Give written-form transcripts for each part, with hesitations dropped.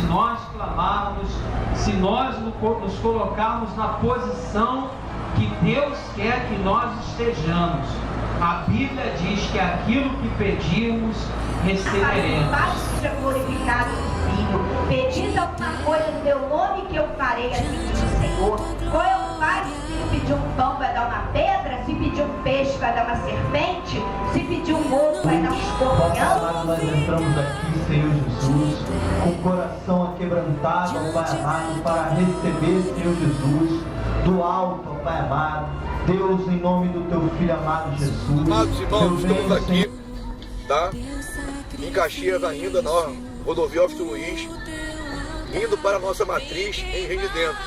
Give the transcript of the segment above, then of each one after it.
nós clamarmos, se nós nos colocarmos na posição que Deus quer que nós estejamos. A Bíblia diz que aquilo que pedirmos, receberemos. Pai seja glorificado no Filho. Pedindo alguma coisa no meu nome que eu farei, assim diz o Senhor. Qual é o pai? Se o filho pedir um pão, vai dar uma pedra. Se pedir um peixe, vai dar uma serpente. Se pedir um ovo, vai dar um escorpião. Nós entramos aqui, Senhor Jesus, com o coração aquebrantado, ó Pai amado, para receber, Senhor Jesus, do alto, ó Pai amado. Deus, em nome do Teu Filho amado Jesus. Amados irmãos, estamos aqui, tá? Em Caxias ainda, na rodovia Augusto Luiz, indo para a nossa matriz em Rio de Dentro.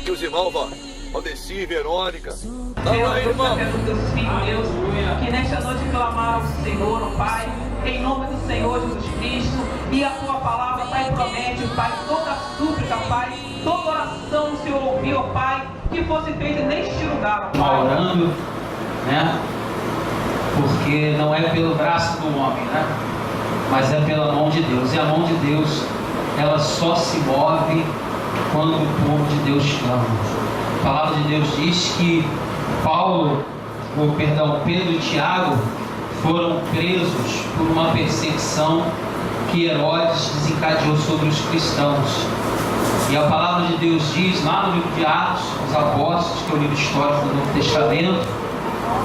Que os irmãos, ó, Valdeci, Verônica. Senhor, aí, irmão. Teus filhos, Deus, que nesta noite clamaram ao Senhor, ó Pai, em nome do Senhor Jesus Cristo, e a Tua palavra, Pai, promete, Pai, toda súplica, Pai, toda oração o Senhor ouviu, ó Pai, que fosse feita neste lugar, ó Pai. Orando, né? Porque não é pelo braço do homem, né? Mas é pela mão de Deus. E a mão de Deus, ela só se move quando o povo de Deus clama. A palavra de Deus diz que Pedro e Tiago foram presos por uma perseguição que Herodes desencadeou sobre os cristãos. E a palavra de Deus diz lá no livro de Atos dos Apóstolos, que é o livro histórico do Novo Testamento,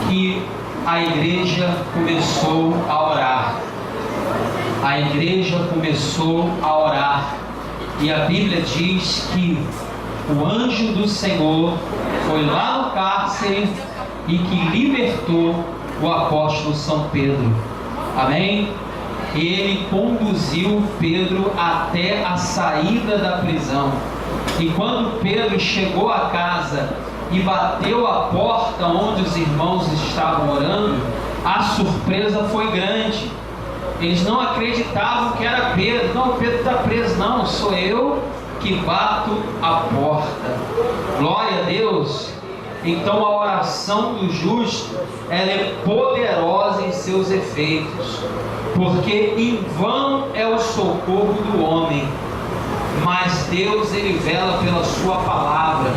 que a igreja começou a orar. A igreja começou a orar. E a Bíblia diz que o anjo do Senhor foi lá no cárcere e que libertou o apóstolo São Pedro. Amém? E ele conduziu Pedro até a saída da prisão. E quando Pedro chegou à casa e bateu a porta onde os irmãos estavam orando, a surpresa foi grande. Eles não acreditavam que era Pedro. Não, Pedro está preso. Não, sou eu que bato a porta. Glória a Deus. Então a oração do justo, ela é poderosa em seus efeitos, porque em vão é o socorro do homem, mas Deus, ele vela pela sua palavra.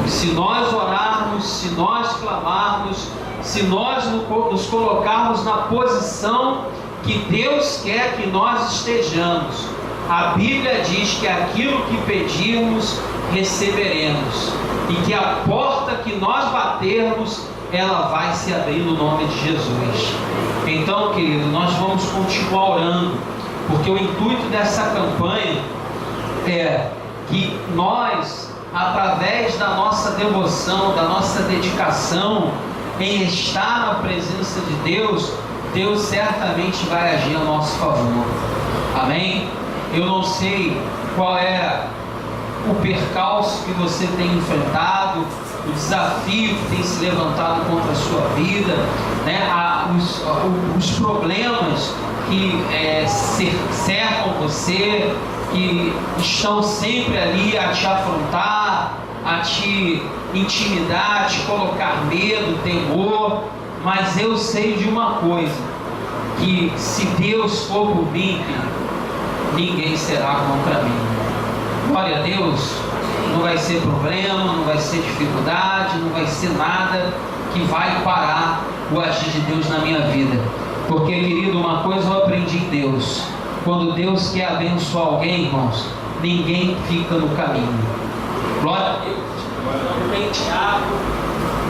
Se nós orarmos, se nós clamarmos, se nós nos colocarmos na posição que Deus quer que nós estejamos, a Bíblia diz que aquilo que pedirmos, receberemos, e que a porta que nós batermos, ela vai se abrir no nome de Jesus. Então, querido, nós vamos continuar orando, porque o intuito dessa campanha é que nós, através da nossa devoção, da nossa dedicação em estar na presença de Deus, Deus certamente vai agir a nosso favor. Amém? Eu não sei qual é o percalço que você tem enfrentado, o desafio que tem se levantado contra a sua vida, né? Os problemas que cercam você, que estão sempre ali a te afrontar, a te intimidar, a te colocar medo, temor. Mas eu sei de uma coisa, que se Deus for por mim, ninguém será contra mim. Glória a Deus. Não vai ser problema, não vai ser dificuldade, não vai ser nada que vai parar o agir de Deus na minha vida. Porque, querido, uma coisa eu aprendi em Deus: quando Deus quer abençoar alguém, irmãos, ninguém fica no caminho. Glória a Deus. Não tem diabo,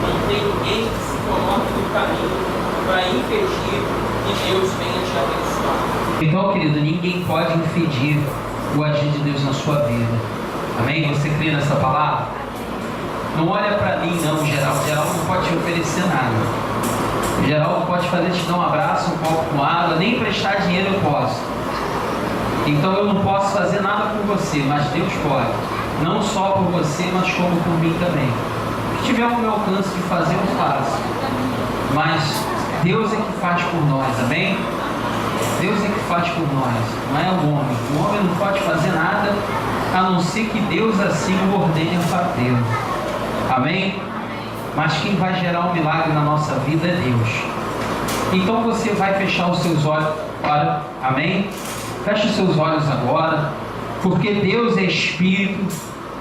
não tem ninguém que se coloque no caminho para impedir que Deus venha te abençoar. Então, querido, ninguém pode impedir o agir de Deus na sua vida. Amém? Você crê nessa palavra? Não olha para mim não, Geraldo. Geraldo não pode te oferecer nada. Geraldo pode fazer te dar um abraço, um copo com água, nem emprestar dinheiro eu posso. Então eu não posso fazer nada por você, mas Deus pode. Não só por você, mas como por mim também. O que tiver ao meu alcance de fazer, eu faço. Mas Deus é que faz por nós, amém? Deus é que faz por nós, não é o homem. O homem não pode fazer nada, a não ser que Deus assim o ordene a fazer. Amém? Mas quem vai gerar um milagre na nossa vida é Deus. Então você vai fechar os seus olhos agora. Amém? Feche os seus olhos agora. porque Deus é Espírito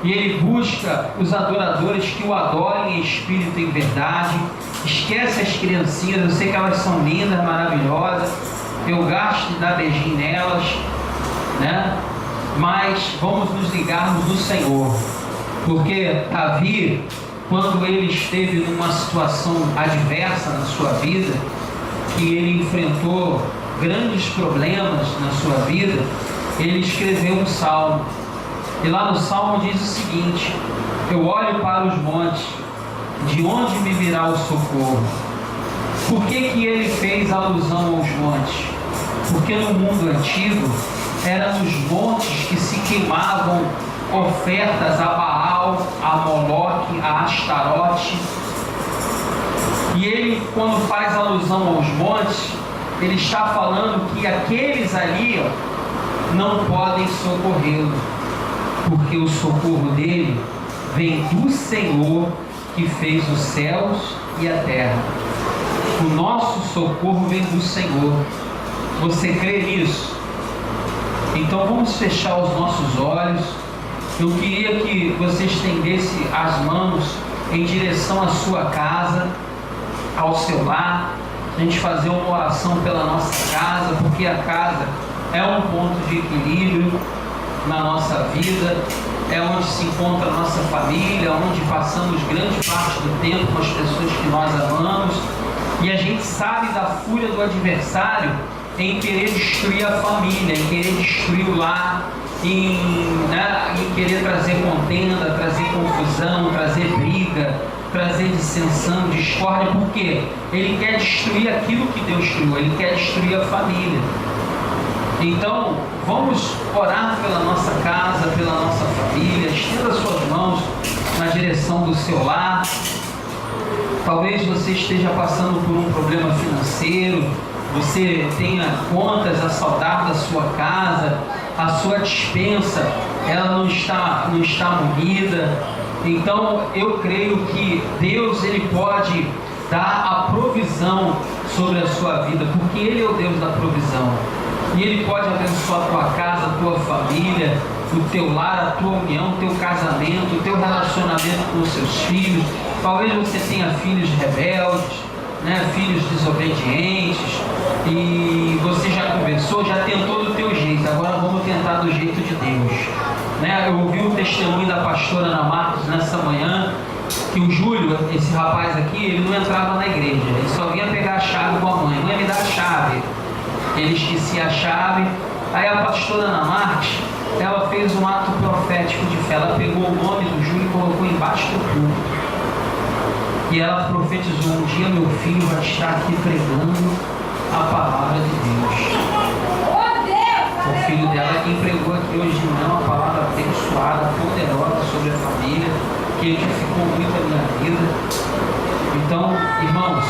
e Ele busca os adoradores que o adorem em espírito e em verdade. Esquece as criancinhas, eu sei que elas são lindas, maravilhosas, eu gasto de dar beijinho nelas, né? Mas vamos nos ligarmos no Senhor, porque Davi, quando ele esteve numa situação adversa na sua vida, que ele enfrentou grandes problemas na sua vida, ele escreveu um salmo. E lá no salmo diz o seguinte: eu olho para os montes, de onde me virá o socorro? Por que ele fez alusão aos montes? Porque no mundo antigo eram os montes que se queimavam ofertas a Baal, a Moloque, a Astarote. E ele, quando faz alusão aos montes, ele está falando que aqueles ali não podem socorrê-lo, porque o socorro dele vem do Senhor que fez os céus e a terra. O nosso socorro vem do Senhor. Você crê nisso? Então vamos fechar os nossos olhos. Eu queria que você estendesse as mãos em direção à sua casa, ao seu lar, a gente fazer uma oração pela nossa casa, porque a casa é um ponto de equilíbrio na nossa vida, é onde se encontra a nossa família, onde passamos grande parte do tempo com as pessoas que nós amamos, e a gente sabe da fúria do adversário em querer destruir a família, em querer destruir o lar, em querer trazer contenda, trazer confusão, trazer briga, trazer dissensão, discórdia, porque ele quer destruir aquilo que Deus criou, ele quer destruir a família. Então, vamos orar pela nossa casa, pela nossa família. Estenda suas mãos na direção do seu lar. Talvez você esteja passando por um problema financeiro, você tenha contas a saldar da sua casa, a sua despensa, ela não está munida. Então, eu creio que Deus, Ele pode dar a provisão sobre a sua vida, porque Ele é o Deus da provisão. E Ele pode abençoar a tua casa, a tua família, o teu lar, a tua união, o teu casamento, o teu relacionamento com os seus filhos. Talvez você tenha filhos rebeldes, filhos desobedientes, e você já conversou, já tentou do teu jeito, agora vamos tentar do jeito de Deus. Eu ouvi o testemunho da pastora Ana Marcos nessa manhã, que o Júlio, esse rapaz aqui, ele não entrava na igreja, ele só vinha pegar a chave com a mãe, mãe me dá a chave, ele esquecia a chave. Aí a pastora Ana Marcos, ela fez um ato profético de fé, ela pegou o nome do Júlio e colocou embaixo do púlpito. E ela profetizou: um dia meu filho vai estar aqui pregando a palavra de Deus. O filho dela que pregou aqui hoje de manhã uma palavra abençoada, poderosa sobre a família, que edificou muito a minha vida. Então, irmãos,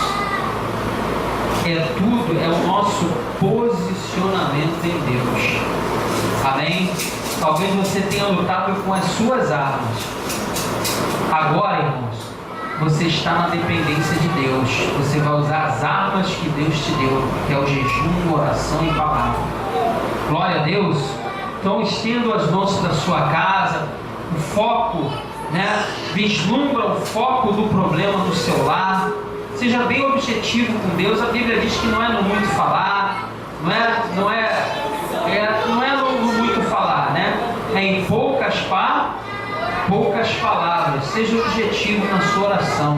é o nosso posicionamento em Deus. Amém? Talvez você tenha lutado com as suas armas. Agora, irmãos, você está na dependência de Deus. Você vai usar as armas que Deus te deu, que é o jejum, oração e palavra. Glória a Deus. Então estenda as mãos da sua casa. O foco, vislumbra o foco do problema do seu lar. Seja bem objetivo com Deus. A Bíblia diz que não é no muito falar, não é no muito falar, é em poucas palavras. Seja objetivo na sua oração.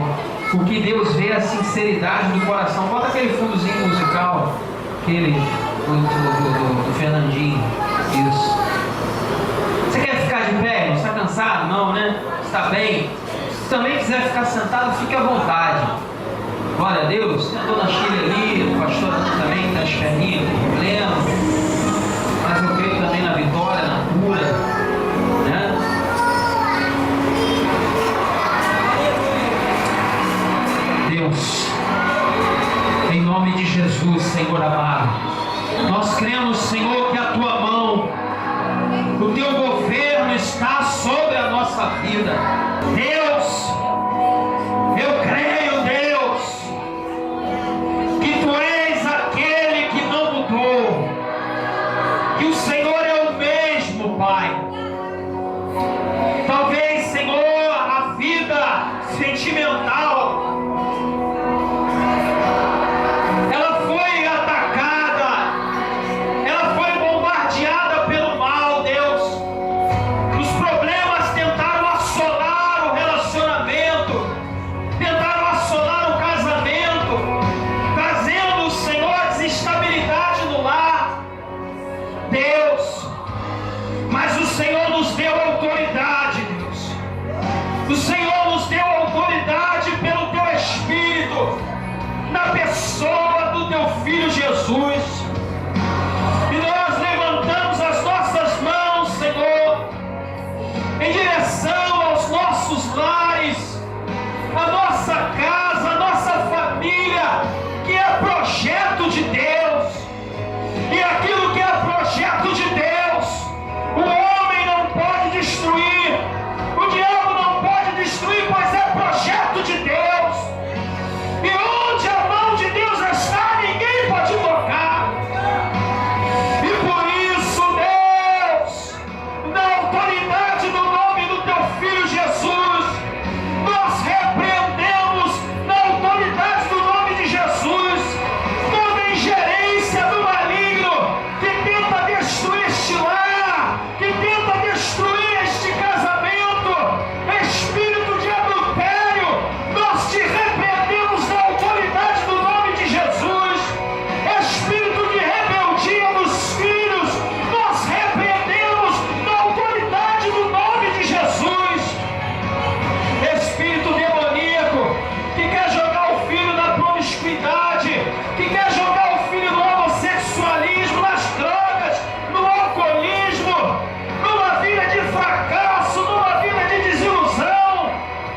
O que Deus vê é a sinceridade do coração. Bota aquele fundozinho musical, aquele do Fernandinho. Isso. Você quer ficar de pé? Não está cansado? Não, né? Está bem? Se também quiser ficar sentado, fique à vontade. Glória a Deus. Tem a dona Sheila ali, o pastor também está as perninhas com problema. Mas eu creio também na vitória, na cura. Deus, em nome de Jesus, Senhor amado, nós cremos, Senhor, que a tua mão, o teu governo está sobre a nossa vida. Deus, eu creio, Deus, que tu és aquele que não mudou, que o Senhor é o mesmo, Pai. O Senhor nos deu autoridade pelo teu Espírito, na pessoa do teu Filho Jesus. E nós levantamos as nossas mãos, Senhor, em direção aos nossos lares, a nossa casa, a nossa família, que é projeto de Deus. E aquilo que é projeto de Deus, o homem não pode destruir, o diabo não pode destruir, pois é projeto de Deus. E onde a mão de Deus está, ninguém pode tocar. E por isso, Deus, na autoridade do nome do teu Filho Jesus, nós repreendemos, na autoridade do nome de Jesus, toda ingerência do maligno que tenta destruir este lar, que tenta destruir este casamento. Espírito de adultério, nós te repreendemos na autoridade do nome de Jesus. Espírito de rebeldia dos filhos, nós repreendemos na autoridade do nome de Jesus. Espírito demoníaco que quer jogar o filho na promiscuidade, que quer jogar o filho no homossexualismo, nas drogas, no alcoolismo, numa vida de fracasso, numa vida de desilusão.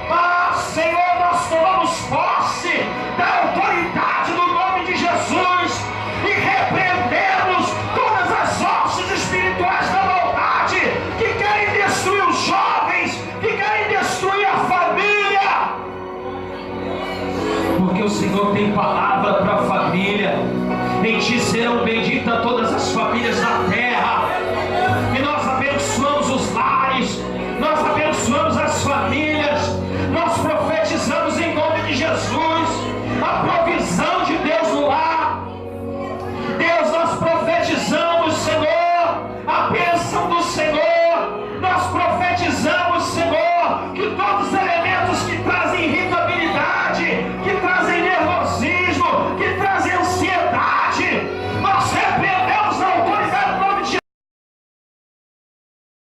Ah, Senhor, nós tomamos posse da autoridade do nome de Jesus e repreendemos todas as hostes espirituais da maldade que querem destruir os jovens, que querem destruir a família. Porque o Senhor tem palavra para a família. Em ti serão benditas todas as famílias da terra. E nós abençoamos os lares, nós abençoamos as famílias, nós profetizamos em nome de Jesus a provisão de Deus no lar. Deus, nós profetizamos, Senhor, a bênção do Senhor. Nós profetizamos, Senhor, que todos os elementos que trazem irritabilidade, que trazem nervosismo, que trazem ansiedade, nós repreendemos na autoridade do nome de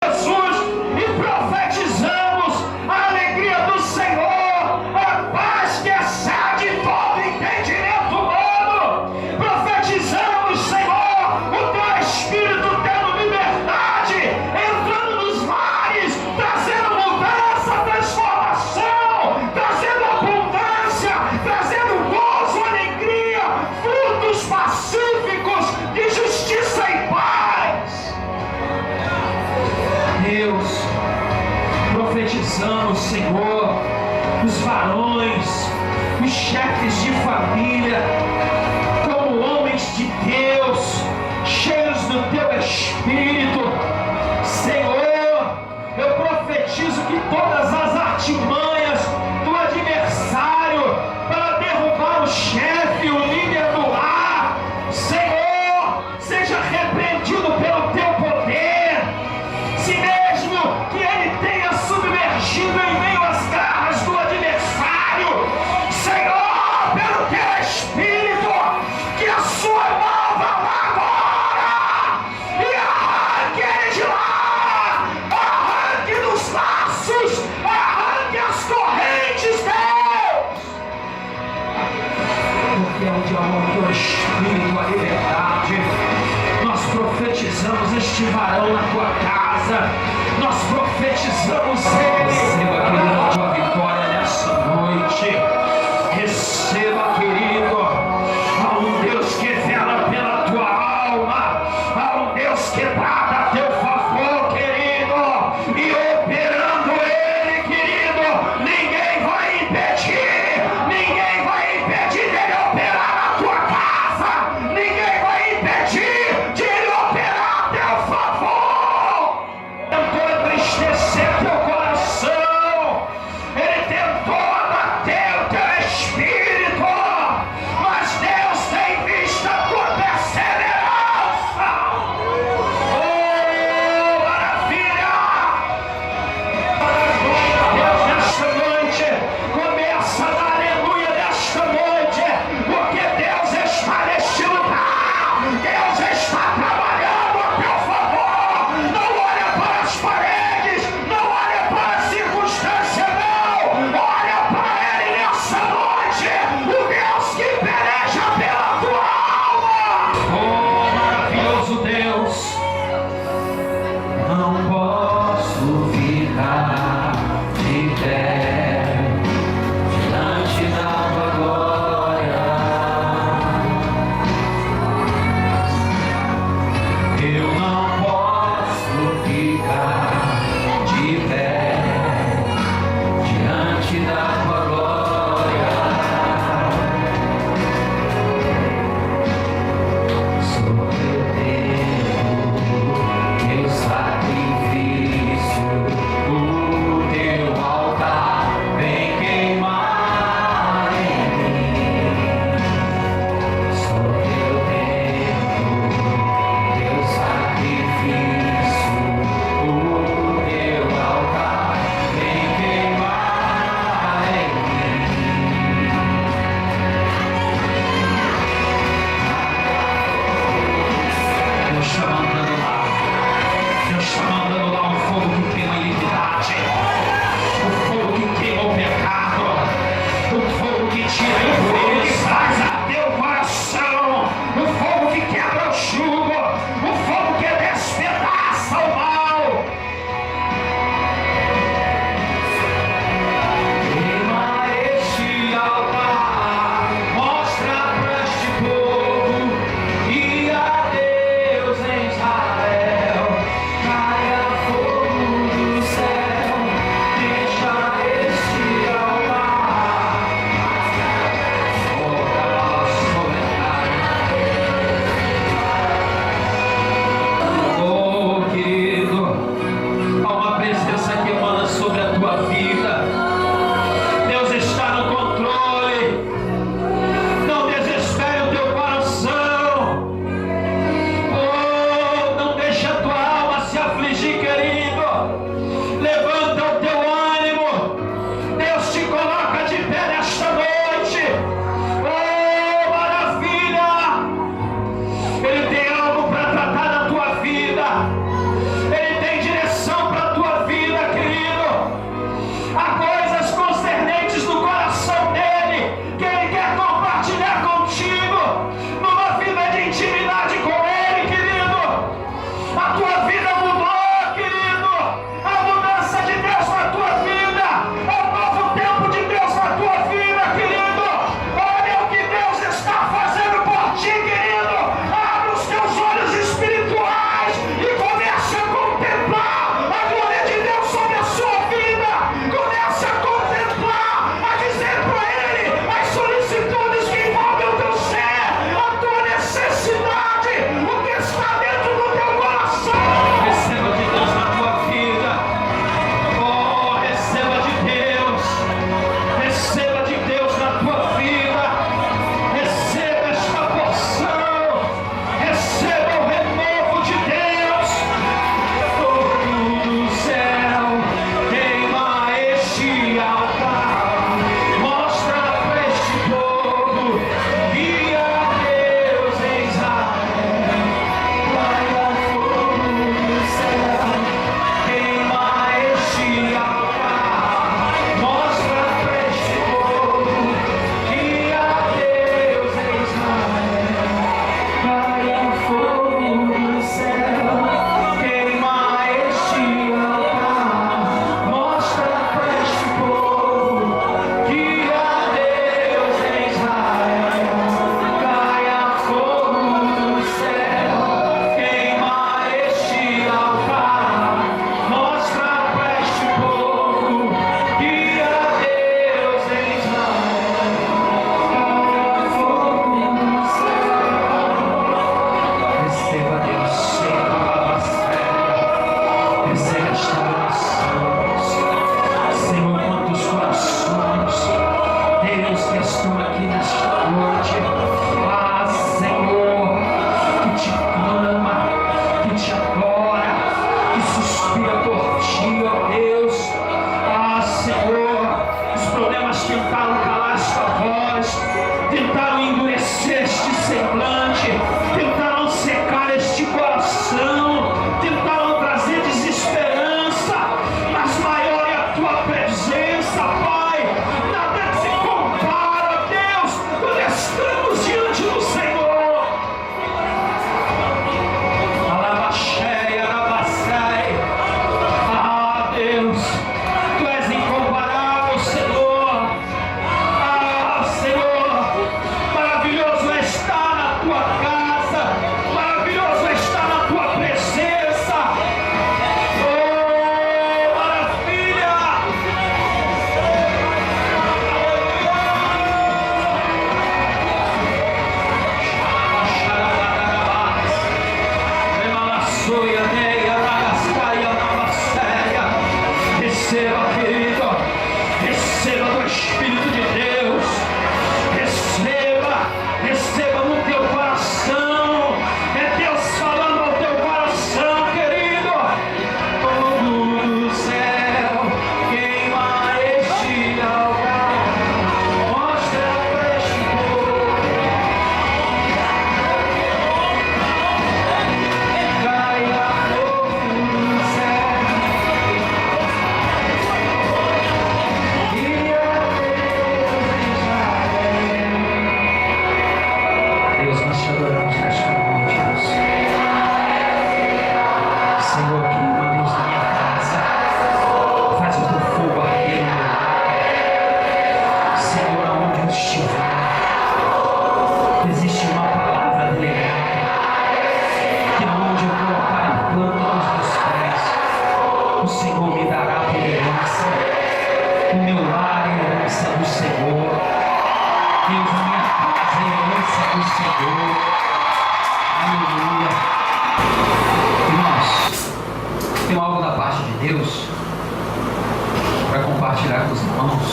Jesus e profetizamos a alegria do Senhor, a paz que excede todo entendimento humano. Profetizamos, Senhor, o teu Espírito tendo liberdade, entrando nos lares, trazendo mudança, transformação, trazendo abundância, trazendo gozo, alegria, frutos pacíficos de justiça e paz. Deus, profetizamos, Senhor, os varões, os chefes de família, como homens de Deus, cheios do teu Espírito. Senhor, eu profetizo que todas as artimanhas do adversário para derrubar o chefe, o líder do lar, Senhor, seja repreendido pelo teu poder. Se mesmo que ele tenha submergido em meio às garras do adversário, Senhor, pelo teu Espírito, que a sua mão vá lá agora e arranque ele de lá, arranque dos laços, arranque as correntes, Deus. Porque onde há o teu Espírito, a liberdade. Nós profetizamos este varão na tua casa, nós profetizamos ele. Receba, querido, a tua vitória nessa noite. Receba, querido, há um Deus que vela pela tua alma, há um Deus que trata a teu favor, querido, e operando ele, querido, ninguém vai impedir, ninguém vai impedir dele operar na tua casa, ninguém vai impedir de ele operar a teu favor. Tentou entristecer teu coração. presença, Pai. Nada que se compara, Deus, quando estamos diante do Senhor. Alabaxéia, alabaçai. Ah, Deus, Tu és incomparável, Senhor. Ah, Senhor, maravilhoso é estar na Tua casa, maravilhoso é estar na Tua presença. Oh, maravilha! Receba, querido, receba do Espírito de Deus, receba no teu coração, é Deus falando ao teu coração, querido. Fogo do céu, queima este altar, mostra pra este povo, caia fogo do céu. Deus, nós te adoramos nesta noite, Deus. Senhor, que uma luz na minha casa, faz o teu fogo arder no meu lar. Senhor, aonde eu estiver, existe uma palavra delegada, que aonde eu colocar a planta dos meus pés, o Senhor me dará por herança. O meu lar é a herança do Senhor. Deus, a minha casa é a herança do Senhor. Aleluia. Irmãos, tem algo da parte de Deus para compartilhar com os irmãos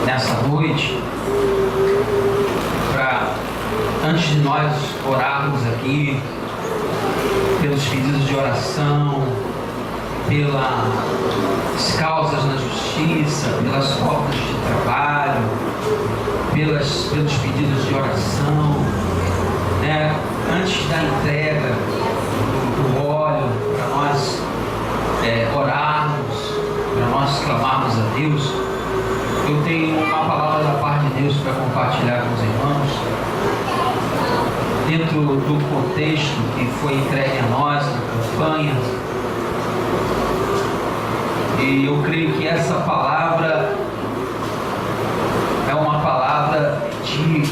nessa noite. Antes de nós orarmos aqui pelos pedidos de oração, pelas causas na justiça, pelas faltas de trabalho, pelos pedidos de oração, né? Antes da entrega do óleo, para nós orarmos, para nós clamarmos a Deus, eu tenho uma palavra da parte de Deus para compartilhar com os irmãos, dentro do contexto que foi entregue a nós na campanha. E eu creio que essa palavra é uma palavra de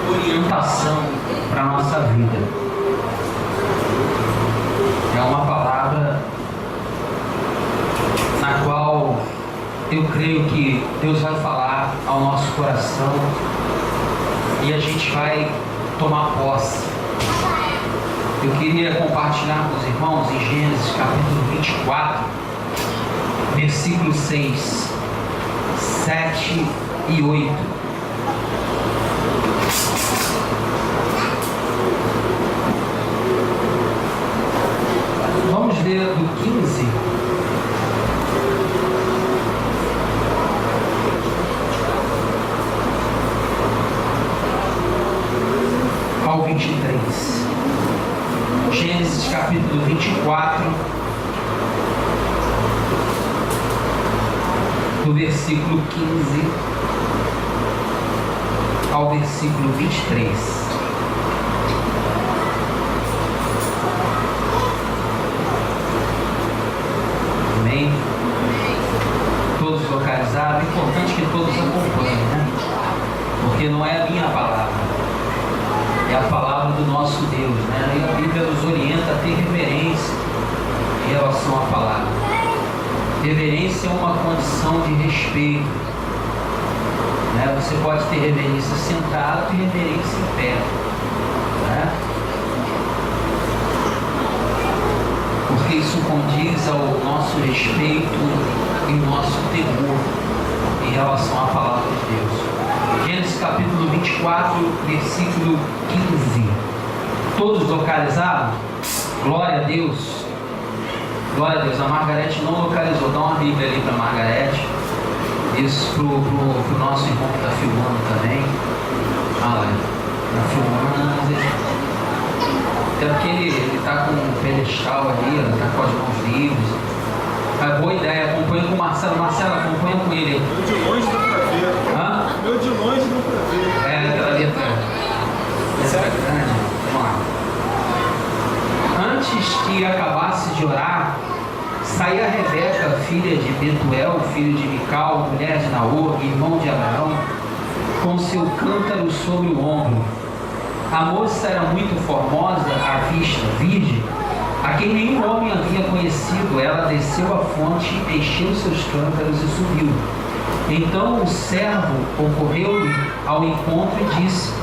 orientação para a nossa vida. É uma palavra na qual eu creio que Deus vai falar ao nosso coração e a gente vai tomar posse. Eu queria compartilhar com os irmãos em Gênesis capítulo 24, versículos 6, 7 e 8. Vamos ler do 15 ao 23. Gênesis capítulo 24, do versículo 15 ao versículo 23. Amém? Todos localizados, é importante que todos acompanhem, né? Porque não é a minha palavra, é a palavra do nosso Deus, né? E a Bíblia nos orienta a ter reverência em relação à palavra. Reverência é uma condição de respeito, né? Você pode ter reverência sentado e reverência em pé, né? Porque isso condiz ao nosso respeito e nosso temor em relação à palavra de Deus. Gênesis capítulo 24, versículo 15. Todos localizaram? Glória a Deus. Glória a Deus. A Margarete não localizou. Dá uma Bíblia ali para a Margarete. Isso pro nosso irmão que está filmando também. Ah, lá, está filmando. É porque ele está com um pedestal ali, ele está com as mãos livres. Boa ideia, acompanha com o Marcelo. Marcelo, acompanha com ele. Meu de longe dá pra ver. Hã? Meu de longe dá pra ver. Aquela letra grande. Vamos lá. Antes que acabasse de orar, saía Rebeca, filha de Betuel, filho de Mical, mulher de Naor, irmão de Abraão, com seu cântaro sobre o ombro. A moça era muito formosa à vista, virgem, a quem nenhum homem havia conhecido. Ela desceu à fonte, encheu seus cântaros e subiu. Então o servo ocorreu-lhe ao encontro e disse: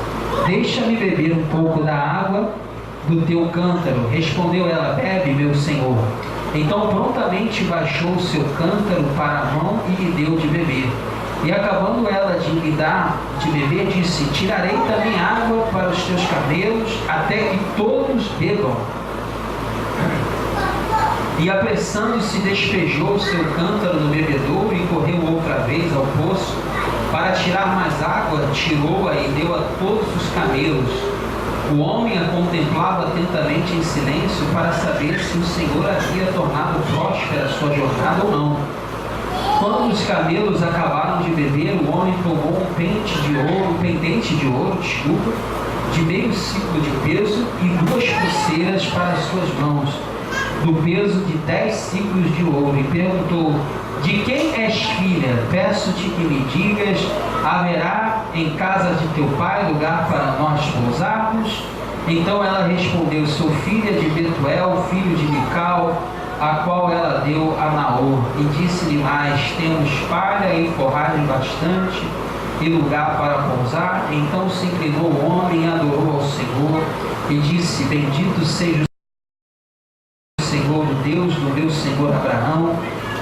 deixa-me beber um pouco da água do teu cântaro. Respondeu ela: bebe, meu senhor. Então prontamente baixou o seu cântaro para a mão e lhe deu de beber. E acabando ela de lhe dar de beber, disse: tirarei também água para os teus camelos, até que todos bebam. E apressando-se, despejou o seu cântaro no bebedouro e correu outra vez ao poço para tirar mais água. Tirou-a e deu a todos os camelos. O homem a contemplava atentamente em silêncio para saber se o Senhor havia tornado próspera a sua jornada ou não. Quando os camelos acabaram de beber, o homem tomou um pendente de ouro, de meio ciclo de peso e 2 pulseiras para as suas mãos, do peso de 10 ciclos de ouro, e perguntou: de quem és filha? Peço-te que me digas, haverá em casa de teu pai lugar para nós pousarmos? Então ela respondeu: sou filha de Betuel, filho de Mical, a qual ela deu a Naor. E disse-lhe mais: temos palha e forragem bastante e lugar para pousar? Então se inclinou o homem e adorou ao Senhor e disse: bendito seja o Senhor, o Deus do meu senhor Abraão,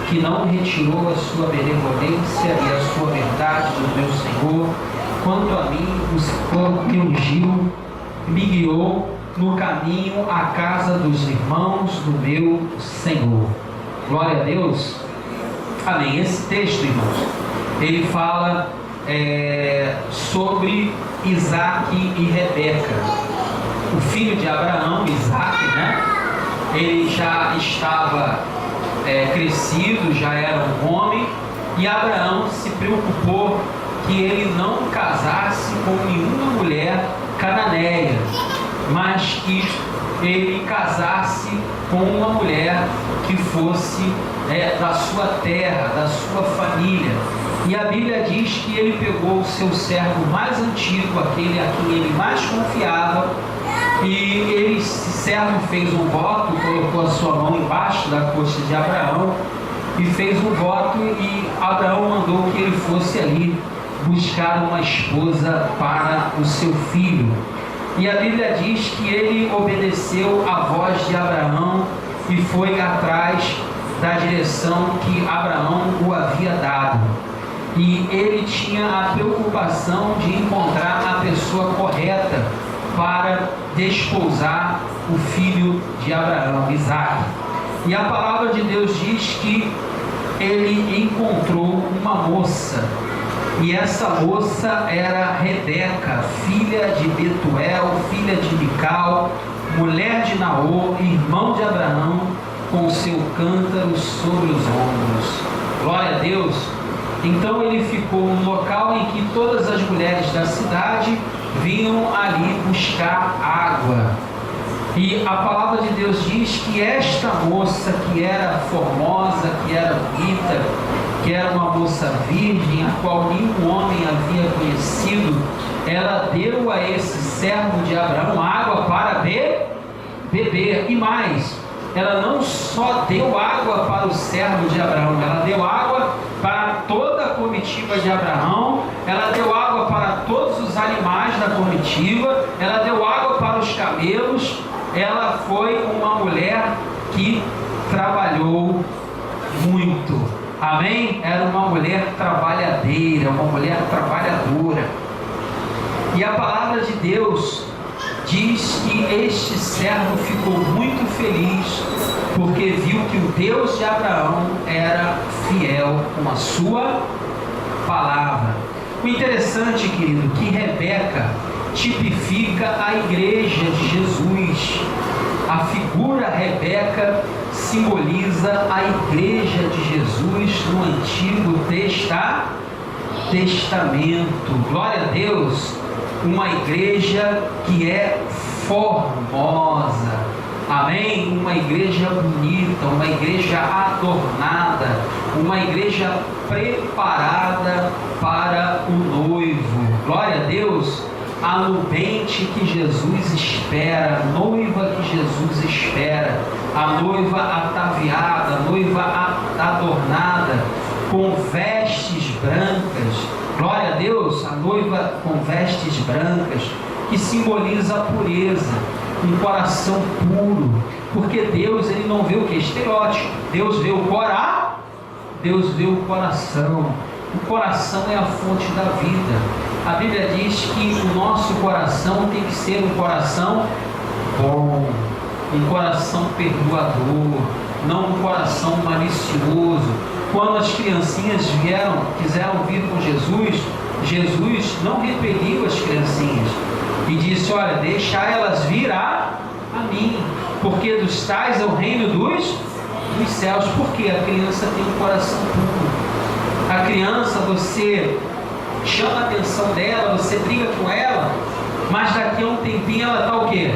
que não retirou a sua benevolência e a sua verdade do meu senhor. Quanto a mim, o Senhor me ungiu, me guiou no caminho à casa dos irmãos do meu Senhor. Glória a Deus. Amém. Esse texto, irmãos, ele fala sobre Isaac e Rebeca. O filho de Abraão, Isaac, né? Ele já estava crescido, já era um homem, e Abraão se preocupou que ele não casasse com nenhuma mulher cananeia, mas que ele casasse com uma mulher que fosse da sua terra, da sua família. E a Bíblia diz que ele pegou o seu servo mais antigo, aquele a quem ele mais confiava, e esse servo fez um voto, colocou a sua mão embaixo da coxa de Abraão e fez um voto, e Abraão mandou que ele fosse ali buscar uma esposa para o seu filho. E a Bíblia diz que ele obedeceu à voz de Abraão e foi atrás da direção que Abraão o havia dado. E ele tinha a preocupação de encontrar a pessoa correta para desposar o filho de Abraão, Isaac. E a palavra de Deus diz que ele encontrou uma moça, e essa moça era Rebeca, filha de Betuel, filha de Mical, mulher de Naor, irmão de Abraão, com seu cântaro sobre os ombros. Glória a Deus. Então ele ficou num local em que todas as mulheres da cidade vinham ali buscar água. E a palavra de Deus diz que esta moça, que era formosa, que era bonita, que era uma moça virgem, a qual nenhum homem havia conhecido, ela deu a esse servo de Abraão água para beber. E mais, ela não só deu água para o servo de Abraão, ela deu água para toda a comitiva de Abraão, ela deu água para todos os animais da comitiva, ela deu água para os camelos. Ela foi uma mulher que trabalhou muito. Amém? Era uma mulher trabalhadeira, uma mulher trabalhadora. E a palavra de Deus diz que este servo ficou muito feliz, porque viu que o Deus de Abraão era fiel com a sua palavra. O interessante, querido, que Rebeca tipifica a igreja de Jesus. A figura Rebeca simboliza a igreja de Jesus no Antigo Testamento. Glória a Deus, uma igreja que é formosa, amém? Uma igreja bonita, uma igreja adornada, uma igreja preparada para o noivo. Glória a Deus, a nubente que Jesus espera, a noiva que Jesus espera, a noiva ataviada, a noiva adornada, com vestes brancas. Glória a Deus, a noiva com vestes brancas, que simboliza a pureza, um coração puro, porque Deus, ele não vê o que? Estereótipo. Deus vê o coração. Deus vê o coração. O coração é a fonte da vida. A Bíblia diz que o nosso coração tem que ser um coração bom, um coração perdoador, não um coração malicioso. Quando as criancinhas quiseram vir com Jesus, Jesus não repeliu as criancinhas e disse: olha, deixa elas vir a mim, porque dos tais é o reino dos céus. Porque a criança tem um coração puro. A criança, você chama a atenção dela, você briga com ela, mas daqui a um tempinho ela está o quê?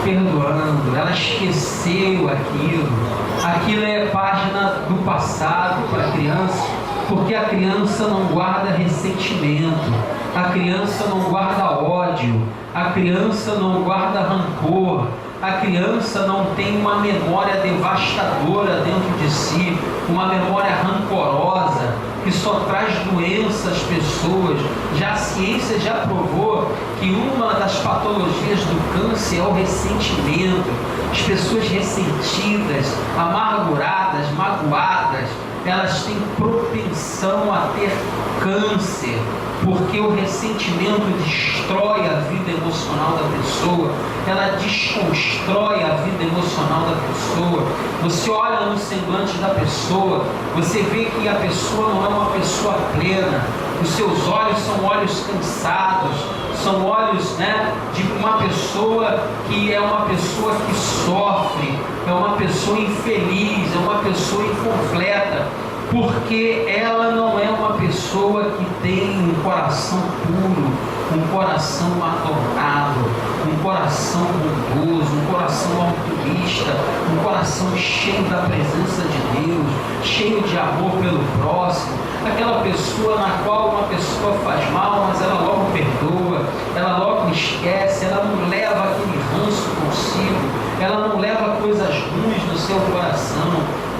Perdoando, ela esqueceu aquilo é página do passado para a criança, porque a criança não guarda ressentimento, a criança não guarda ódio, a criança não guarda rancor, a criança não tem uma memória devastadora dentro de si, uma memória rancorosa, que só traz doença às pessoas. Já a ciência já provou que uma das patologias do câncer é o ressentimento. As pessoas ressentidas, amarguradas, magoadas, elas têm propensão a ter câncer, porque o ressentimento destrói a vida emocional da pessoa, ela desconstrói a vida emocional da pessoa. Você olha no semblante da pessoa, você vê que a pessoa não é uma pessoa plena, os seus olhos são olhos cansados, são olhos, de uma pessoa que é uma pessoa que sofre, é uma pessoa infeliz, é uma pessoa incompleta, porque ela não é uma pessoa que tem um coração puro, um coração adornado, um coração bondoso, um coração altruísta, um coração cheio da presença de Deus, cheio de amor pelo próximo. Aquela pessoa na qual uma pessoa faz mal, mas ela logo perdoa, ela logo esquece, ela não leva aquele ranço consigo, ela não leva coisas ruins no seu coração.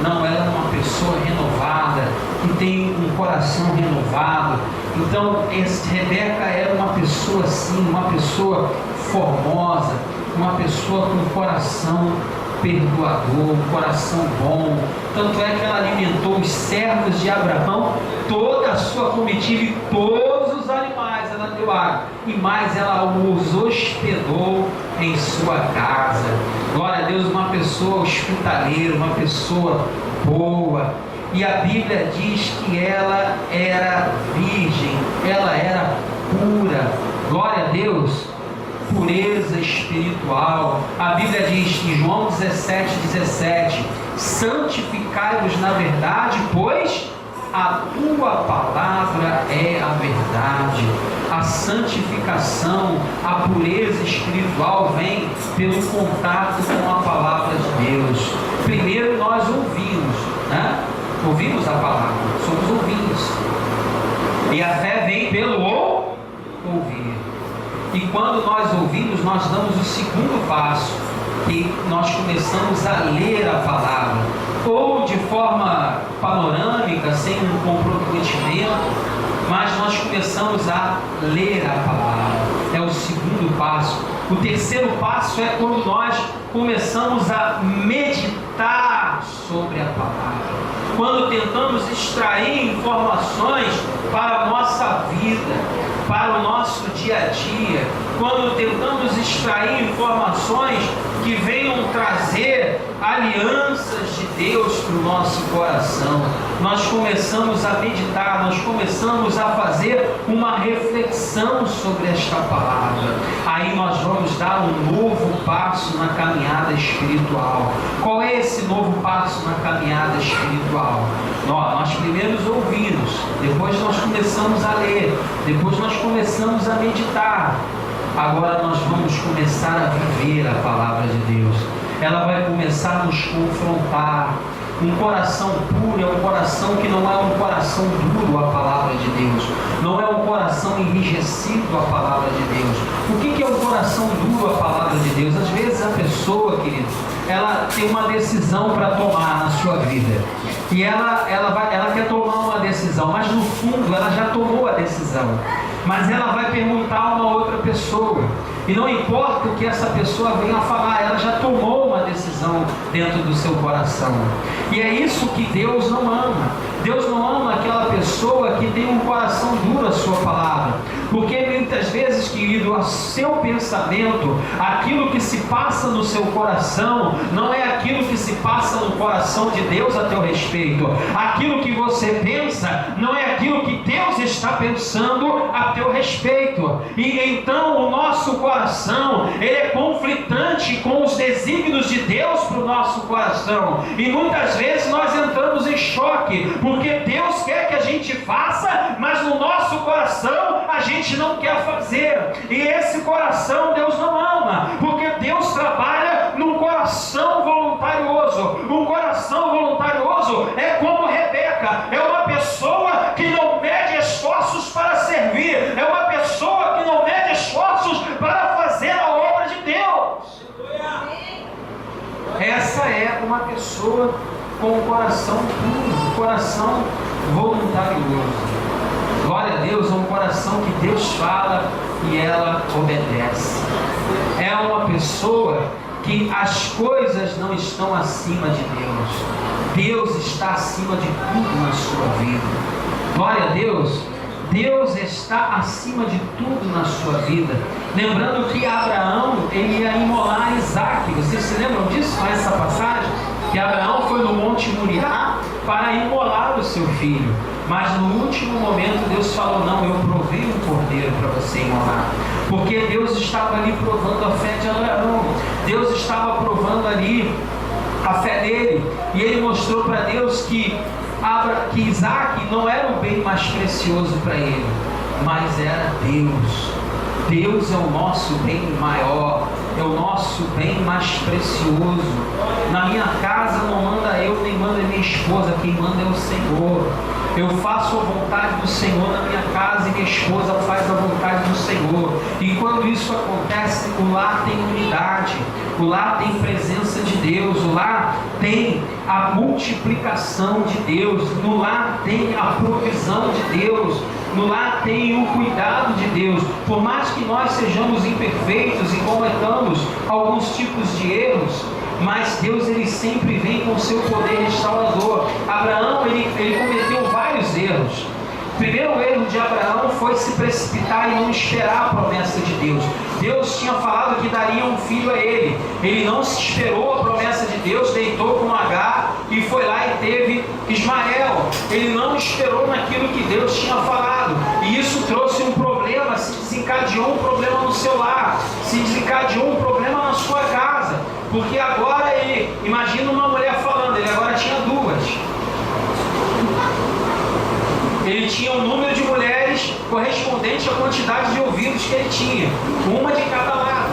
Não, ela é uma pessoa renovada, que tem um coração renovado. Então, Rebeca era uma pessoa assim, uma pessoa formosa, uma pessoa com um coração perdoador, um coração bom. Tanto é que ela alimentou os servos de Abraão, toda a sua comitiva e todos os animais ela deu água, e mais ela os hospedou em sua casa. Glória a Deus, uma pessoa hospitaleira, uma pessoa boa. E a Bíblia diz que ela era virgem, ela era pura. Glória a Deus, pureza espiritual. A Bíblia diz em João 17:17: santificai-vos na verdade, pois a tua palavra é a verdade. A santificação, a pureza espiritual vem pelo contato com a palavra de Deus. Primeiro nós ouvimos, ouvimos a palavra, somos ouvintes, e a fé vem pelo ouvir. E quando nós ouvimos, nós damos o segundo passo, que nós começamos a ler a palavra, ou de forma panorâmica, sem um comprometimento, mas nós começamos a ler a palavra. É o segundo passo. O terceiro passo é quando nós começamos a meditar sobre a palavra, quando tentamos extrair informações para a nossa vida, para o nosso dia a dia, quando tentamos extrair informações que venham trazer alianças de Deus para o nosso coração, nós começamos a meditar, nós começamos a fazer uma reflexão sobre esta palavra. Aí nós vamos dar um novo passo na caminhada espiritual. Qual é esse novo passo na caminhada espiritual? Nós primeiro ouvimos, depois nós começamos a ler, depois nós começamos a meditar. Agora nós vamos começar a viver a palavra de Deus. Ela vai começar a nos confrontar. Um coração puro é um coração que não é um coração duro à palavra de Deus. Não é um coração enrijecido à palavra de Deus. O que é um coração duro à palavra de Deus? Às vezes a pessoa, querido, ela tem uma decisão para tomar na sua vida. E ela quer tomar uma decisão, mas no fundo ela já tomou a decisão. Mas ela vai perguntar a uma outra pessoa. E não importa o que essa pessoa venha a falar, ela já tomou uma decisão dentro do seu coração. E é isso que Deus não ama. Deus não ama aquela pessoa que tem um coração duro à sua palavra. Porque muitas vezes, querido, o seu pensamento, aquilo que se passa no seu coração, não é aquilo que se passa no coração de Deus a teu respeito. Aquilo que você pensa, não é aquilo que Deus está pensando a teu respeito. E então o nosso coração, ele é conflitante com os desígnios de Deus para o nosso coração. E muitas vezes nós entramos em choque, porque Deus quer que a gente faça, mas no nosso coração a gente não quer fazer. E esse coração Deus não ama, porque Deus trabalha num coração voluntarioso. Um coração voluntarioso é como Rebeca, é uma pessoa que não mede esforços para servir, é uma pessoa que não mede esforços para fazer a obra de Deus. Essa é uma pessoa com o coração puro, coração voluntarioso. Glória a Deus, é um coração que Deus fala e ela obedece. É uma pessoa que as coisas não estão acima de Deus. Deus está acima de tudo na sua vida. Glória a Deus. Deus está acima de tudo na sua vida. Lembrando que Abraão, ele ia imolar Isaac. Vocês se lembram disso, com essa passagem? Que Abraão foi no Monte Moriá para imolar o seu filho. Mas no último momento Deus falou: não, eu provei um cordeiro para você imolar. Porque Deus estava ali provando a fé de Abraão. Deus estava provando ali a fé dele. E ele mostrou para Deus que Isaac não era o bem mais precioso para ele, mas era Deus. Deus é o nosso bem maior, é o nosso bem mais precioso. Na minha casa não manda eu, nem manda minha esposa, quem manda é o Senhor. Eu faço a vontade do Senhor na minha casa e minha esposa faz a vontade do Senhor. E quando isso acontece, o lar tem unidade, o lar tem presença de Deus, o lar tem a multiplicação de Deus, no lar tem a provisão de Deus, no lar tem o cuidado de Deus. Por mais que nós sejamos imperfeitos e cometamos alguns tipos de erros, mas Deus, ele sempre vem com o seu poder restaurador. Abraão, ele cometeu vários erros. O primeiro erro de Abraão foi se precipitar e não esperar a promessa de Deus. Deus tinha falado que daria um filho a ele. Ele não se esperou a promessa de Deus, deitou com Agar e foi lá e teve Ismael. Ele não esperou naquilo que Deus tinha falado. E isso trouxe um problema, se desencadeou um problema no seu lar, se desencadeou um problema na sua casa. Porque agora ele, imagina uma mulher falando, ele agora tinha duas. Ele tinha um número de mulheres correspondente à quantidade de ouvidos que ele tinha, uma de cada lado.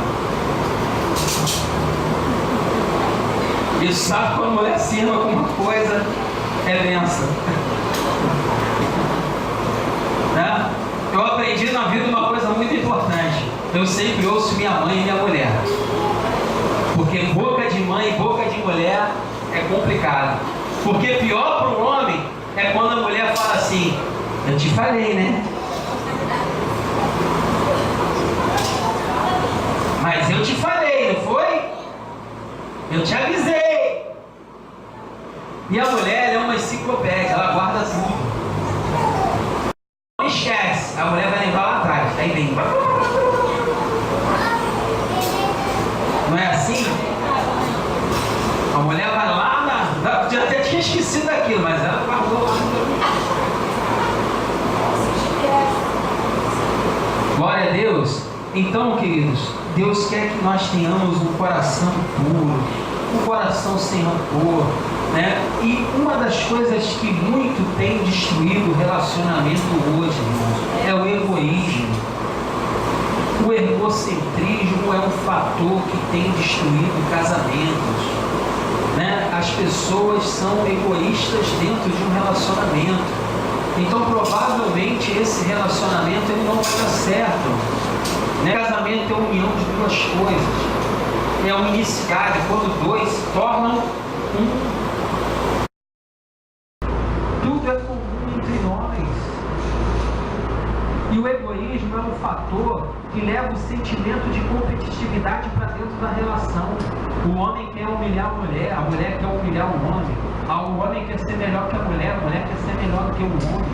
E sabe quando a mulher se ama com uma coisa, é benção. Né? Eu aprendi na vida uma coisa muito importante. Eu sempre ouço minha mãe e minha mulher. Porque boca de mãe e boca de mulher é complicado. Porque pior para o homem é quando a mulher fala assim: eu te falei, né? Mas eu te falei, não foi? Eu te avisei. E a mulher é uma enciclopédia, ela guarda tudo. Não esquece, a mulher vai lembrar lá atrás. Glória a Deus. Então, queridos, Deus quer que nós tenhamos um coração puro, um coração sem rancor, né? E uma das coisas que muito tem destruído o relacionamento hoje, irmãos, é o egoísmo. O egocentrismo é um fator que tem destruído casamentos, né? As pessoas são egoístas dentro de um relacionamento. Então, provavelmente, esse relacionamento ele não vai dar certo, né? Casamento é a união de duas coisas. É a unicidade, quando dois se tornam um. Tudo é comum entre nós. E o egoísmo é um fator que leva o sentimento de competitividade para dentro da relação. O homem quer humilhar a mulher quer humilhar o homem. O homem quer ser melhor que a mulher quer ser melhor que o homem.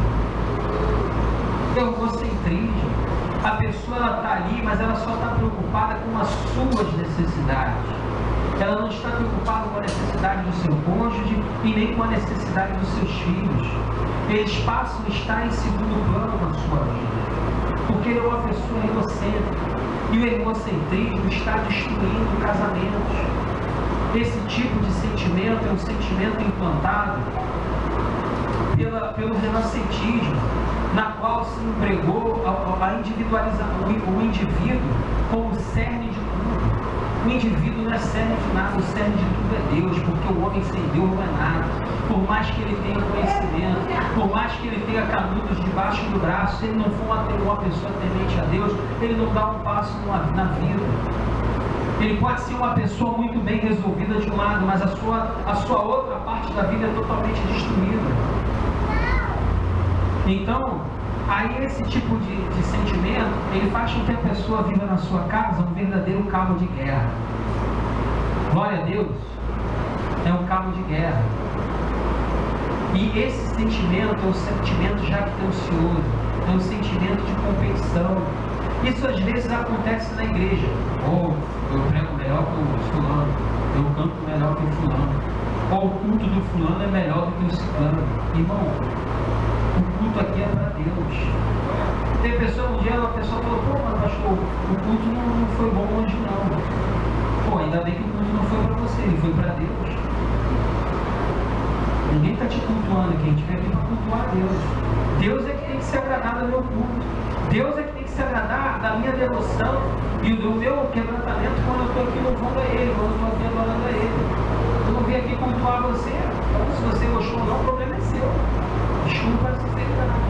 É o egocentrismo. A pessoa está ali, mas ela só está preocupada com as suas necessidades. Ela não está preocupada com a necessidade do seu cônjuge e nem com a necessidade dos seus filhos. Eles passam a estar em segundo plano na sua vida, porque ele é uma pessoa egocêntrica. E o egocentrismo está destruindo casamentos. Esse tipo de sentimento é um sentimento implantado pelo renascentismo, na qual se empregou a individualização, o indivíduo como cerne de tudo. O indivíduo não é cerne de nada, o cerne de tudo é Deus, porque o homem sem Deus não é nada. Por mais que ele tenha conhecimento, por mais que ele tenha canudos debaixo do braço, se ele não for uma pessoa temente a Deus, ele não dá um passo na vida. Ele pode ser uma pessoa muito bem resolvida de um lado, mas a sua outra parte da vida é totalmente destruída. Então, aí esse tipo de sentimento, ele faz com que a pessoa viva na sua casa um verdadeiro cabo de guerra. Glória a Deus, é um cabo de guerra. E esse sentimento é um sentimento jactancioso, é um sentimento de competição. Isso às vezes acontece na igreja. Ou eu prego melhor que o fulano, eu canto melhor que o fulano, ou o culto do fulano é melhor do que o ciclano. Irmão, o culto aqui é para Deus. Tem pessoa, um dia uma pessoa falou, pô, mas pastor, o culto não foi bom hoje não. Pô, ainda bem que o culto não foi para você, ele foi para Deus. Ninguém está te cultuando aqui, a gente veio aqui para cultuar a Deus. Deus é que tem que se agradar do meu culto. Deus é que tem que se agradar da minha devoção e do meu quebrantamento quando eu estou aqui louvando a Ele, quando eu estou aqui adorando a Ele. Eu não vim aqui cultuar você. Então, se você gostou ou não, o problema é seu. Desculpa se feita nada.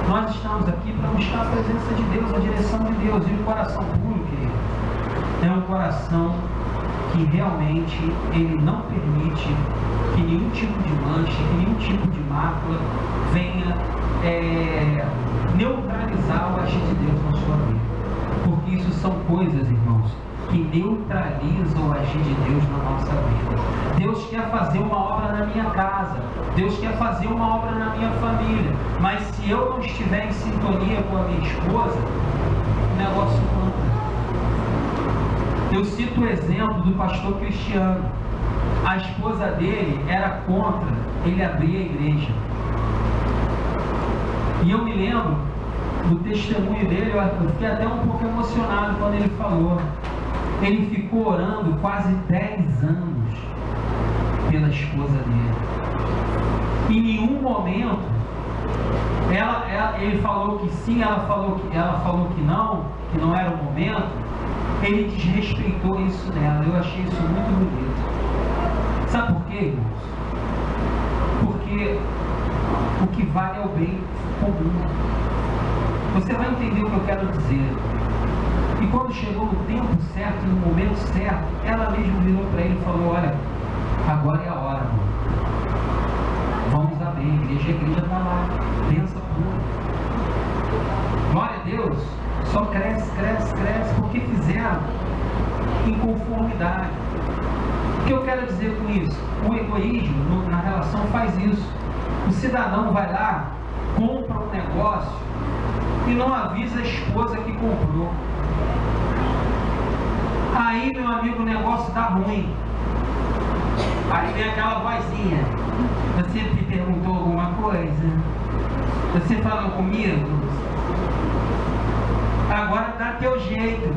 Nós estamos aqui para buscar a presença de Deus, a direção de Deus. E o coração puro, querido, é um coração que realmente ele não permite que nenhum tipo de mancha, que nenhum tipo de mácula venha neutralizar o agir de Deus na sua vida. Porque isso são coisas, irmãos, que neutralizam o agir de Deus na nossa vida. Deus quer fazer uma obra na minha casa, Deus quer fazer uma obra na minha família, mas se eu não estiver em sintonia com a minha esposa, o negócio não anda. Eu cito o exemplo do pastor Cristiano. A esposa dele era contra ele abrir a igreja. E eu me lembro do testemunho dele, eu fiquei até um pouco emocionado quando ele falou. Ele ficou orando quase 10 anos pela esposa dele. Em nenhum momento ele falou que sim, ela falou que não era o momento. Ele desrespeitou isso nela. Eu achei isso muito bonito. Sabe por quê, irmãos? Porque o que vale é o bem comum. Você vai entender o que eu quero dizer. E quando chegou no tempo certo, no momento certo, ela mesma virou para ele e falou, olha, agora é a hora, mano. Vamos abrir a igreja está lá. Pensa pura. Glória a Deus. Só cresce, porque fizeram inconformidade. O que eu quero dizer com isso? O egoísmo na relação faz isso. O cidadão vai lá, compra um negócio e não avisa a esposa que comprou. Aí, meu amigo, o negócio está ruim. Aí vem aquela vozinha. Você te perguntou alguma coisa? Você fala comigo? Agora dá teu jeito.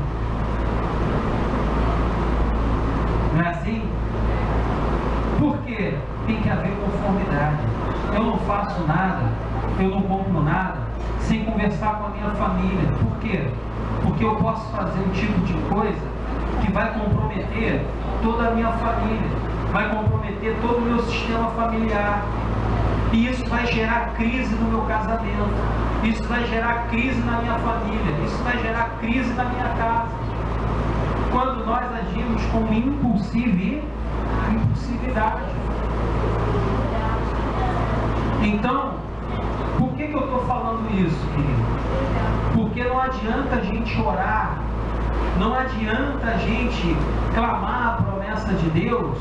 Não é assim? Por quê? Tem que haver conformidade. Eu não faço nada, eu não compro nada sem conversar com a minha família. Por quê? Porque eu posso fazer um tipo de coisa que vai comprometer toda a minha família, vai comprometer todo o meu sistema familiar. E isso vai gerar crise no meu casamento, isso vai gerar crise na minha família, isso vai gerar crise na minha casa. Quando nós agimos com impulsividade. Então, por que eu estou falando isso, querido? Porque não adianta a gente orar, não adianta a gente clamar a promessa de Deus,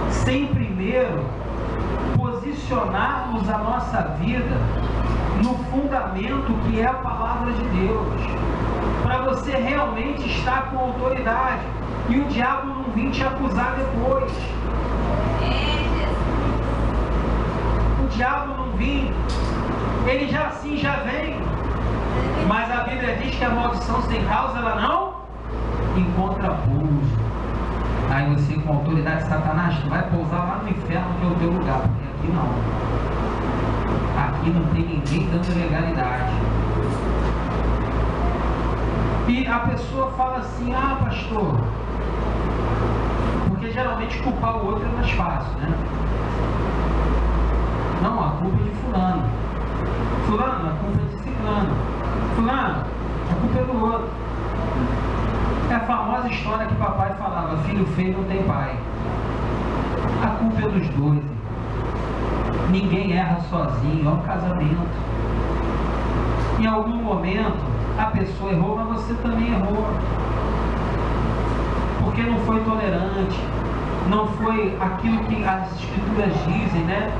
sem primeiro posicionarmos a nossa vida no fundamento que é a palavra de Deus, para você realmente estar com autoridade e o diabo não vir te acusar depois. O diabo não vir, ele já assim já vem, mas a Bíblia diz que a maldição sem causa ela não encontra pouso. Aí você, com a autoridade de Satanás, vai pousar lá no inferno, que é o teu lugar, porque aqui não. Aqui não tem ninguém dando legalidade. E a pessoa fala assim: ah, pastor, porque geralmente culpar o outro é mais fácil, né? Não, a culpa é de fulano. Fulano, a culpa é de ciclano. Fulano, a culpa é do outro. É a famosa história que papai falava: filho feio não tem pai. A culpa é dos dois. Ninguém erra sozinho, é um casamento. Em algum momento a pessoa errou, mas você também errou. Porque não foi tolerante, não foi aquilo que as escrituras dizem, né?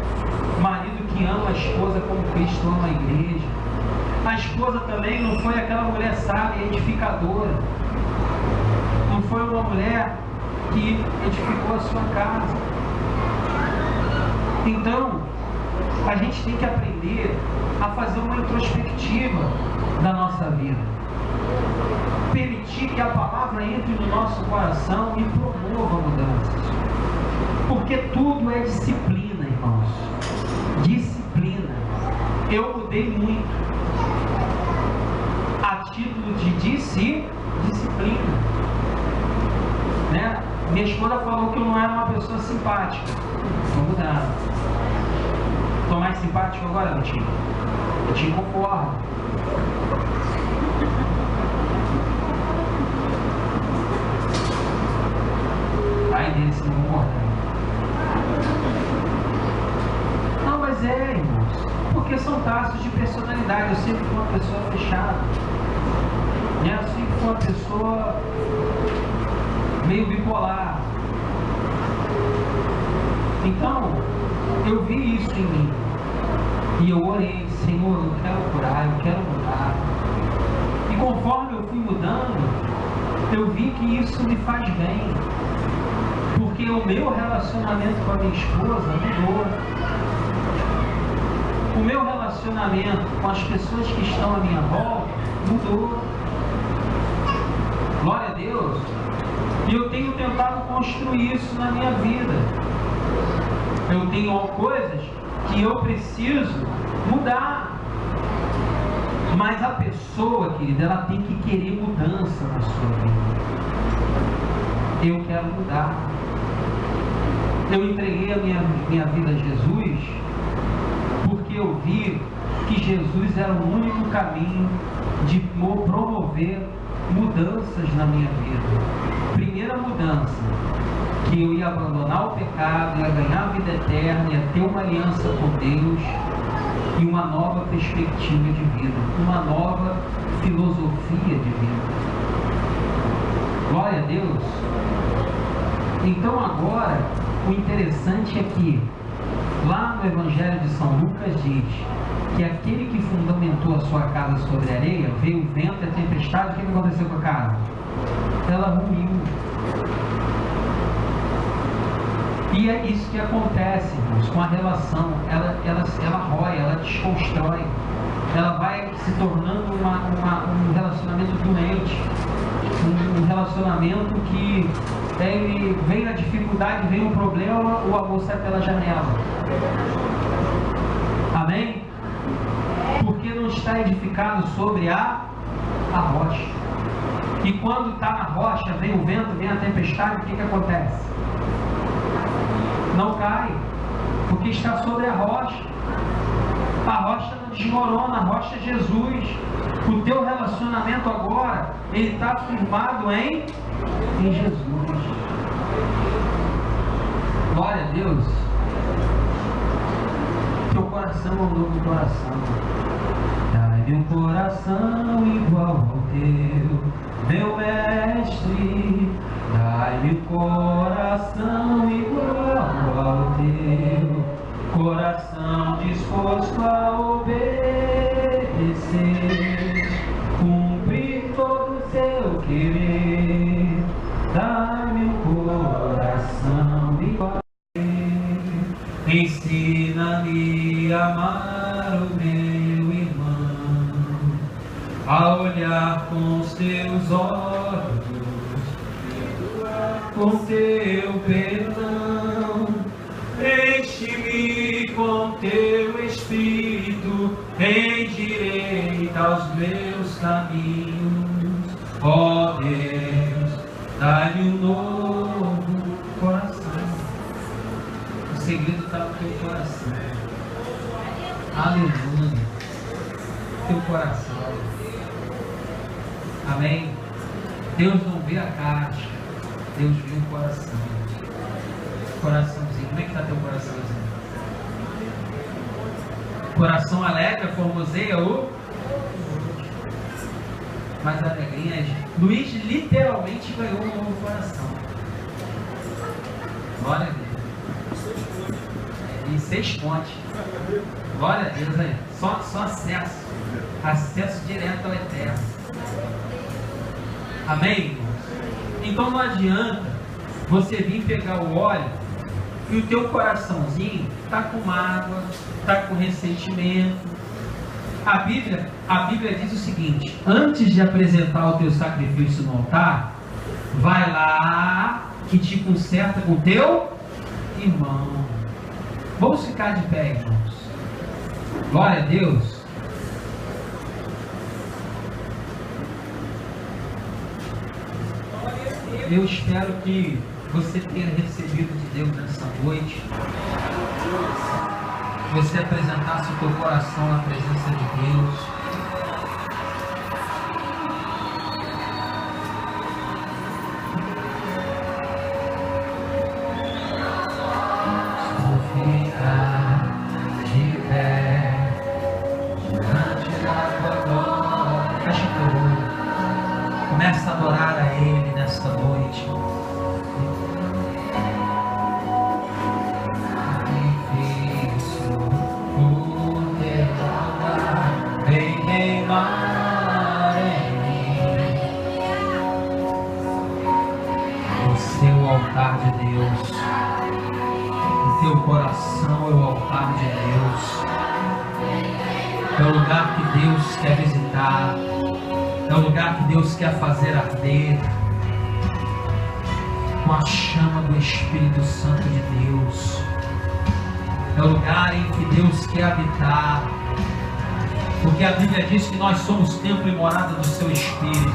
Marido que ama a esposa como Cristo ama a igreja. A esposa também não foi aquela mulher sábia, edificadora. Não foi uma mulher que edificou a sua casa. Então, a gente tem que aprender a fazer uma introspectiva da nossa vida. Permitir que a palavra entre no nosso coração e promova mudanças. Porque tudo é disciplina, irmãos. Disciplina. Eu mudei muito. A título de disciplina. Né? Minha esposa falou que eu não era uma pessoa simpática. Vou mudar. Estou mais simpático agora, Betinho? Eu te concordo. Ai dele se não concordar. Não, mas é, irmãos. Porque são traços de personalidade. Eu sempre fui uma pessoa fechada. Né? Eu sempre fui uma pessoa meio bipolar. Então, eu vi isso em mim. E eu orei: Senhor, eu quero curar, eu quero mudar. E conforme eu fui mudando, eu vi que isso me faz bem. Porque o meu relacionamento com a minha esposa mudou. O meu relacionamento com as pessoas que estão à minha volta mudou. Glória a Deus. E eu tenho tentado construir isso na minha vida. Eu tenho coisas que eu preciso mudar. Mas a pessoa, querida, ela tem que querer mudança na sua vida. Eu quero mudar. Eu entreguei a minha vida a Jesus porque eu vi que Jesus era o único caminho de promover mudanças na minha vida. Primeira mudança, que eu ia abandonar o pecado, ia ganhar a vida eterna, ia ter uma aliança com Deus e uma nova perspectiva de vida, uma nova filosofia de vida. Glória a Deus. Então agora, o interessante é que lá no Evangelho de São Lucas diz que aquele que fundamentou a sua casa sobre a areia, veio o vento e a tempestade, o que aconteceu com a casa? Ela ruiu. E é isso que acontece, irmãos, com a relação. Ela rói, ela desconstrói. Ela vai se tornando um relacionamento doente, um relacionamento que vem a dificuldade, vem o problema, o amor sai pela janela. Amém? Porque não está edificado sobre a rocha. E quando está na rocha, vem o vento, vem a tempestade, o que acontece? Não cai, porque está sobre a rocha. A rocha não desmorona, a rocha é Jesus. O teu relacionamento agora, ele está firmado em Jesus. Glória a Deus. Teu coração é um novo coração. Dá-me um coração igual ao teu, meu mestre. Dá-me um coração igual ao teu, coração disposto a obedecer, cumprir todo o seu querer. Dá-me um coração igual a teu. Ensina-me a amar o meu irmão, a olhar com os teus olhos, com teu perdão. Enche-me com teu Espírito, endireita os meus caminhos. Ó Deus, dá-me um novo coração. O segredo está no teu coração. Aleluia. Teu coração. Amém? Deus não vê a caixa, Deus vê o coração. Coraçãozinho, como é que está teu coraçãozinho? Coração alegre, formoseia o... Mas a alegria, Luiz literalmente ganhou um novo coração. Glória a Deus. E 6 pontes. Glória a Deus aí. Só acesso. Acesso direto ao eterno. Amém, irmãos? Então não adianta você vir pegar o óleo e o teu coraçãozinho está com mágoa, está com ressentimento. A Bíblia diz o seguinte: antes de apresentar o teu sacrifício no altar, vai lá que te conserta com o teu irmão. Vamos ficar de pé, irmãos. Glória a Deus. Eu espero que você tenha recebido de Deus nessa noite. Você apresentasse o teu coração na presença de Deus. Começa a adorar a Ele nesta noite. Vem queimar em mim o seu altar de Deus. O teu coração é o altar de Deus. É o lugar que Deus quer visitar. É o lugar que Deus quer fazer arder com a chama do Espírito Santo de Deus. É o lugar em que Deus quer habitar, porque a Bíblia diz que nós somos templo e morada do seu Espírito.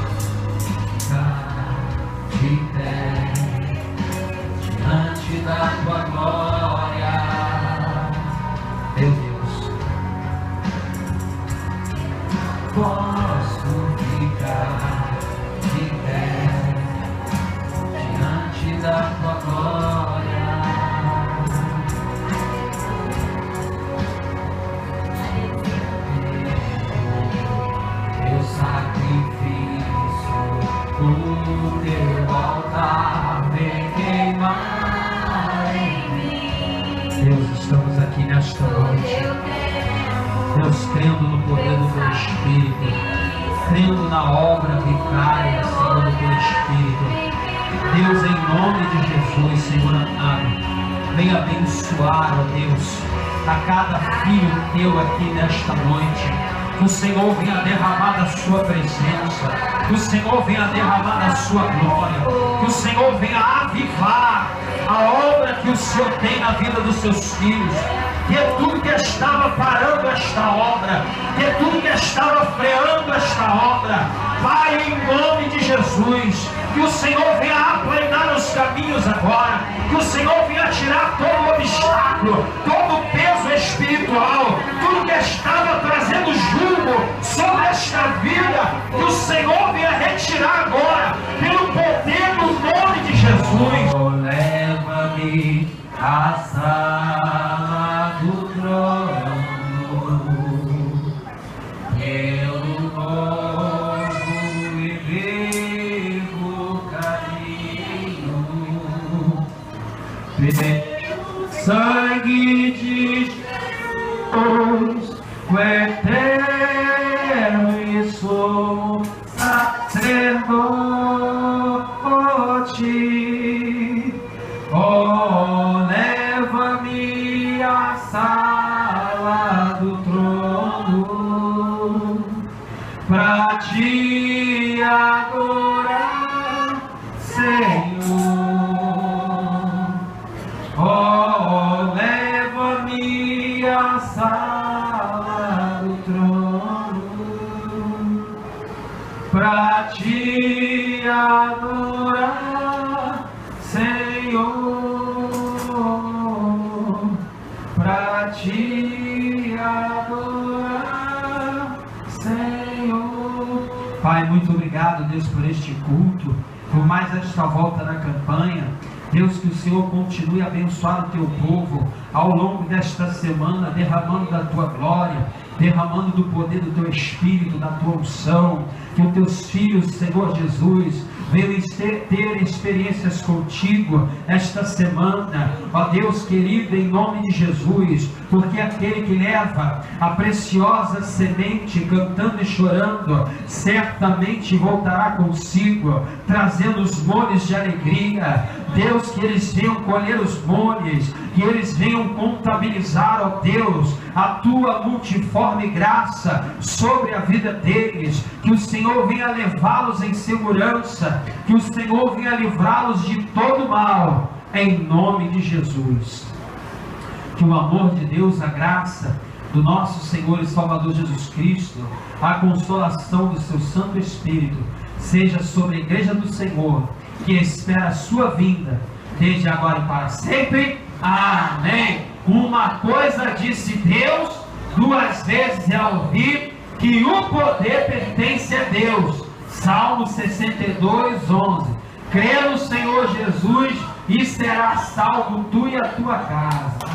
De pé diante da tua glória, meu Deus, posso ficar de pé diante da tua glória. Teu sacrifício, o teu altar vem queimar em mim. Deus, estamos aqui nesta noite. Deus, crendo no poder do teu Espírito, crendo na obra vicária, Senhor, do teu Espírito. Deus, em nome de Jesus, Senhor amado, venha abençoar, ó Deus, a cada filho teu aqui nesta noite. Que o Senhor venha derramar da sua presença, que o Senhor venha derramar da sua glória, que o Senhor venha avivar a obra que o Senhor tem na vida dos seus filhos. Que tudo que estava parando esta obra, que tudo que estava freando esta obra, Pai, em nome de Jesus, que o Senhor venha aplanar os caminhos agora, que o Senhor venha tirar todo obstáculo, todo peso espiritual, tudo que estava trazendo julgo sobre esta vida, que o Senhor venha retirar agora, pelo poder do nome de Jesus. Leva-me à sala do trono, pelo novo e vivo caminho, sangue de Jesus, o eterno e sumo sacerdote. Oh, leva-me à sala do trono pra te adorar, Senhor. Oh, leva-me à sala do trono pra te adorar, Senhor, pra te adorar, Senhor. Pai, muito obrigado, Deus, por este culto, por mais esta volta na campanha. Deus, que o Senhor continue a abençoar o teu povo ao longo desta semana, derramando da tua glória, derramando do poder do teu Espírito, da tua unção. Que os teus filhos, Senhor Jesus, venham ter experiências contigo esta semana, ó Deus querido, em nome de Jesus, porque aquele que leva a preciosa semente cantando e chorando, certamente voltará consigo, trazendo os moles de alegria. Deus, que eles venham colher os moles, que eles venham contabilizar, ó Deus, a tua multiforme graça sobre a vida deles, que o Senhor venha levá-los em segurança, que o Senhor venha livrá-los de todo mal, em nome de Jesus. Que o amor de Deus, a graça do nosso Senhor e Salvador Jesus Cristo, a consolação do seu Santo Espírito, seja sobre a igreja do Senhor, que espera a sua vinda, desde agora e para sempre. Amém. Uma coisa disse Deus, duas vezes é ouvir que o poder pertence a Deus. Salmo 62, 11. Crê no Senhor Jesus e será salvo tu e a tua casa.